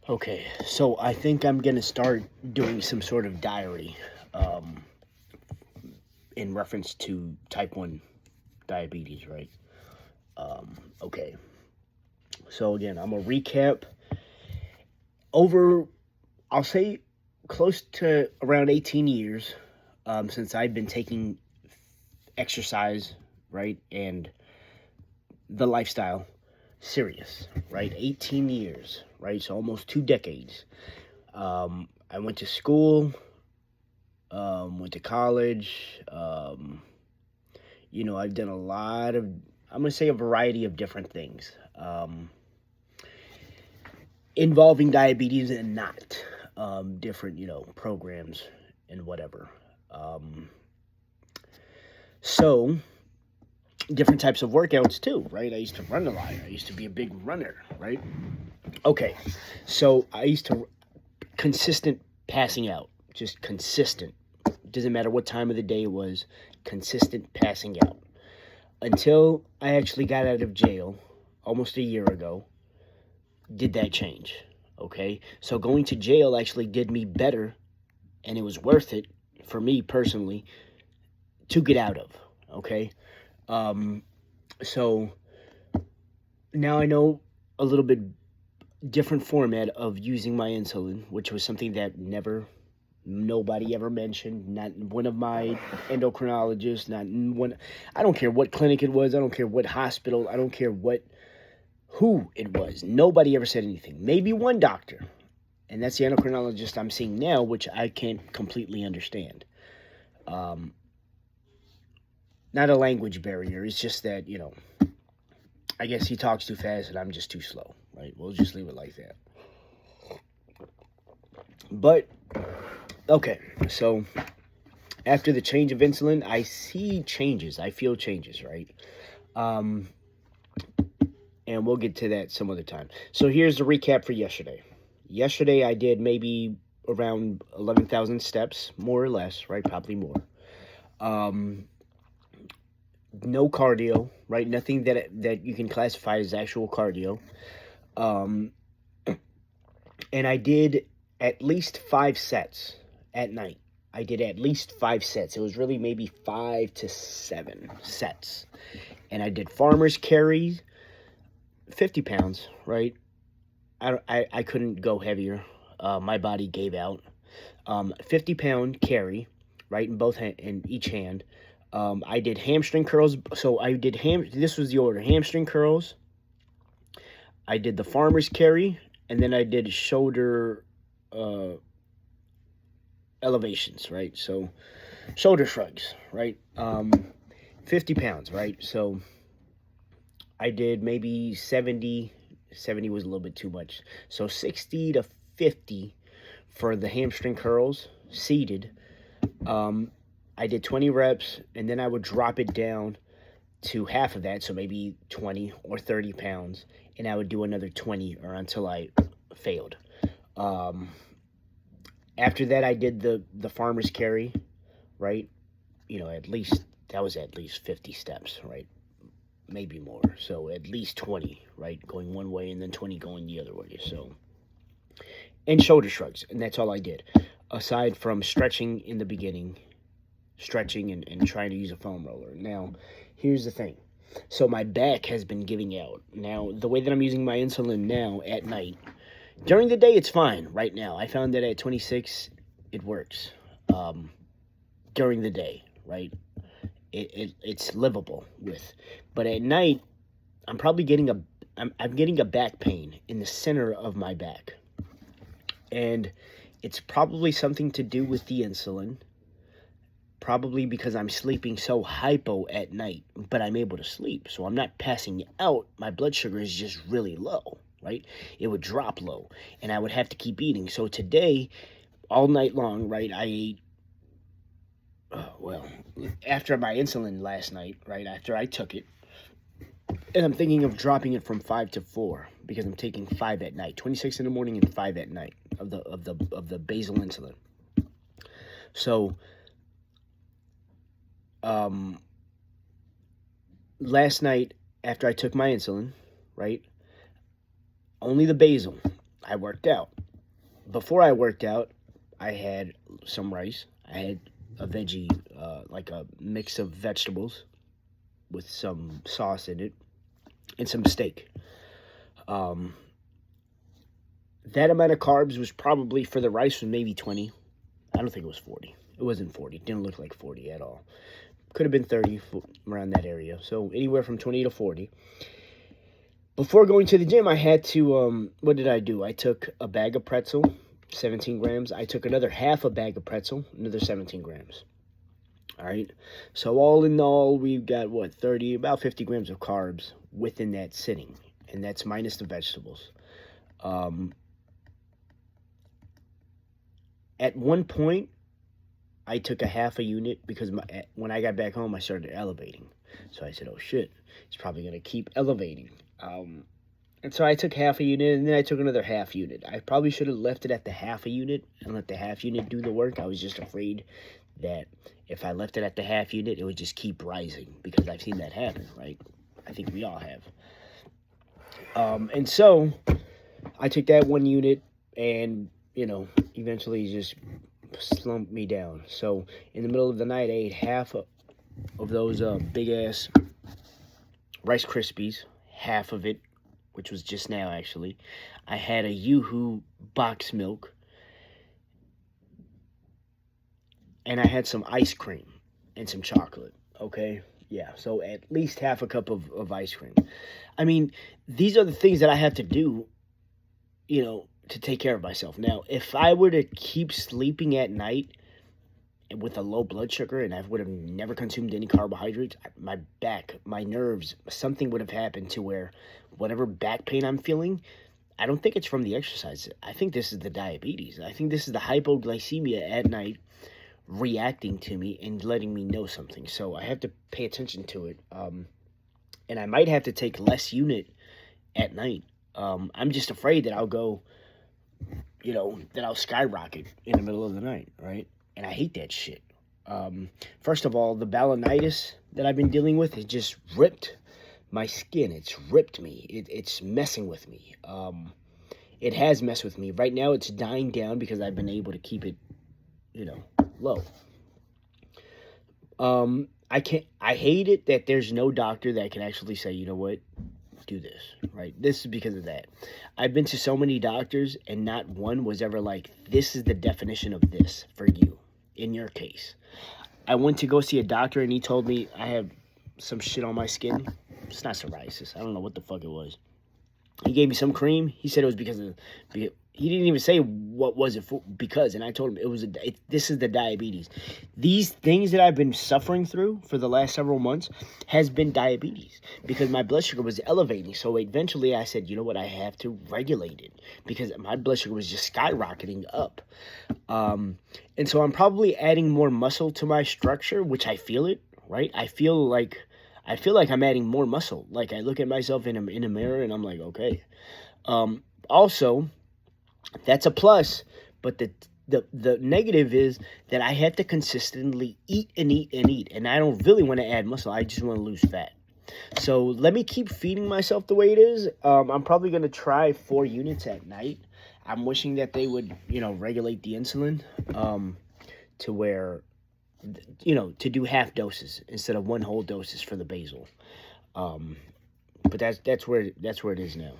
Okay, so I think I'm gonna start doing some sort of diary um, in reference to type 1 diabetes, right? Okay, so again, I'm gonna recap over, I'll say, close to around 18 years since I've been taking exercise, right, and the lifestyle serious, right? 18 years, right? So almost 2 decades. I went to school, went to college. I've done a lot of, I'm going to say a variety of different things involving diabetes and not different, programs and whatever. Um, so, different types of workouts too, right? I used to run a lot. I used to be a big runner, right? Okay, so I used to consistent passing out, just consistent. Doesn't matter what time of the day it was, consistent passing out. Until I actually got out of jail almost a year ago, did that change, okay? So going to jail actually did me better, and it was worth it for me personally to get out of, okay? So now I know a little bit different format of using my insulin, which was something that nobody ever mentioned. Not one of my endocrinologists, not one. I don't care what clinic it was. I don't care what hospital. I don't care who it was. Nobody ever said anything. Maybe one doctor, and that's the endocrinologist I'm seeing now, which I can't completely understand. Not a language barrier. It's just that, I guess he talks too fast and I'm just too slow, right? We'll just leave it like that. But, okay, so after the change of insulin, I see changes. I feel changes, right? And we'll get to that some other time. So here's the recap for yesterday. Yesterday I did maybe around 11,000 steps, more or less, right? Probably more. No cardio, right? Nothing that you can classify as actual cardio. And I did at least 5 sets at night. I did at least 5 sets. It was really maybe 5 to 7 sets. And I did farmer's carries, 50 pounds, right? I couldn't go heavier. My body gave out. 50-pound carry, right, in each hand. I did hamstring curls. So I did this was the order: hamstring curls. I did the farmer's carry, and then I did shoulder elevations, right? So shoulder shrugs, right? 50 pounds, right? So I did maybe 70. 70 was a little bit too much. So 60 to 50 for the hamstring curls, seated. I did 20 reps, and then I would drop it down to half of that, so maybe 20 or 30 pounds, and I would do another 20 or until I failed. After that, I did the farmer's carry, right? That was at least 50 steps, right? Maybe more, so at least 20, right? Going one way and then 20 going the other way, so. And shoulder shrugs, and that's all I did. Aside from stretching in the beginning, stretching and trying to use a foam roller. Now, here's the thing. So my back has been giving out. Now, the way that I'm using my insulin now at night, during the day it's fine right now. I found that at 26, it works. During the day, right? It's livable with. But at night, I'm probably getting I'm getting a back pain in the center of my back. And it's probably something to do with the insulin. Probably because I'm sleeping so hypo at night, but I'm able to sleep. So I'm not passing out. My blood sugar is just really low, right? It would drop low, and I would have to keep eating. So today, all night long, right, I ate, after my insulin last night, right, after I took it, and I'm thinking of dropping it from 5 to 4 because I'm taking 5 at night, 26 in the morning and 5 at night of the basal insulin. So, last night after I took my insulin, right, only the basal, I worked out. before I worked out, I had some rice. I had a veggie, like a mix of vegetables with some sauce in it and some steak. Um, that amount of carbs was probably, for the rice, was maybe 20. I don't think it was 40. It wasn't 40. It didn't look like 40 at all. Could have been 30, around that area. So anywhere from 20 to 40. Before going to the gym, I had to, what did I do? I took a bag of pretzel, 17 grams. I took another half a bag of pretzel, another 17 grams. All right. So all in all, we've got, what, 30, about 50 grams of carbs within that sitting. And that's minus the vegetables. At one point, I took a half a unit because when I got back home, I started elevating. So I said, oh shit, it's probably going to keep elevating. And so I took half a unit, and then I took another half unit. I probably should have left it at the half a unit and let the half unit do the work. I was just afraid that if I left it at the half unit, it would just keep rising, because I've seen that happen, right? I think we all have. And so I took that one unit and, eventually just slumped me down. So in the middle of the night, I ate half of those big-ass Rice Krispies, half of it, which was just now, actually. I had a Yoo-Hoo box milk, and I had some ice cream and some chocolate, okay? Yeah, so at least half a cup of ice cream. I mean, these are the things that I have to do, to take care of myself. Now, if I were to keep sleeping at night with a low blood sugar and I would have never consumed any carbohydrates, my back, my nerves, something would have happened to where whatever back pain I'm feeling, I don't think it's from the exercise. I think this is the diabetes. I think this is the hypoglycemia at night reacting to me and letting me know something. So I have to pay attention to it. And I might have to take less unit at night. I'm just afraid that I'll go, that I'll skyrocket in the middle of the night, right? And I hate that shit. First of all, the Balanitis that I've been dealing with has just ripped my skin. It's ripped me. It's messing with me. It has messed with me. Right now, it's dying down because I've been able to keep it, low. I hate it that there's no doctor that can actually say, you know what, do this, right? This is because of that. I've been to so many doctors, and not one was ever like, this is the definition of this for you, in your case. I went to go see a doctor, and he told me I have some shit on my skin. It's not psoriasis. I don't know what the fuck it was. He gave me some cream. He said it was because he didn't even say what was it for, because, and I told him this is the diabetes. These things that I've been suffering through for the last several months has been diabetes, because my blood sugar was elevating. So eventually I said, you know what, I have to regulate it, because my blood sugar was just skyrocketing up. And so I'm probably adding more muscle to my structure, which I feel it, right? I feel like I'm adding more muscle. Like, I look at myself in a mirror and I'm like, okay. Also, that's a plus, but the negative is that I have to consistently eat and eat and eat, and I don't really want to add muscle. I just want to lose fat. So let me keep feeding myself the way it is. I'm probably going to try 4 units at night. I'm wishing that they would, regulate the insulin to where, to do half doses instead of 1 whole doses for the basal. But that's where it is now.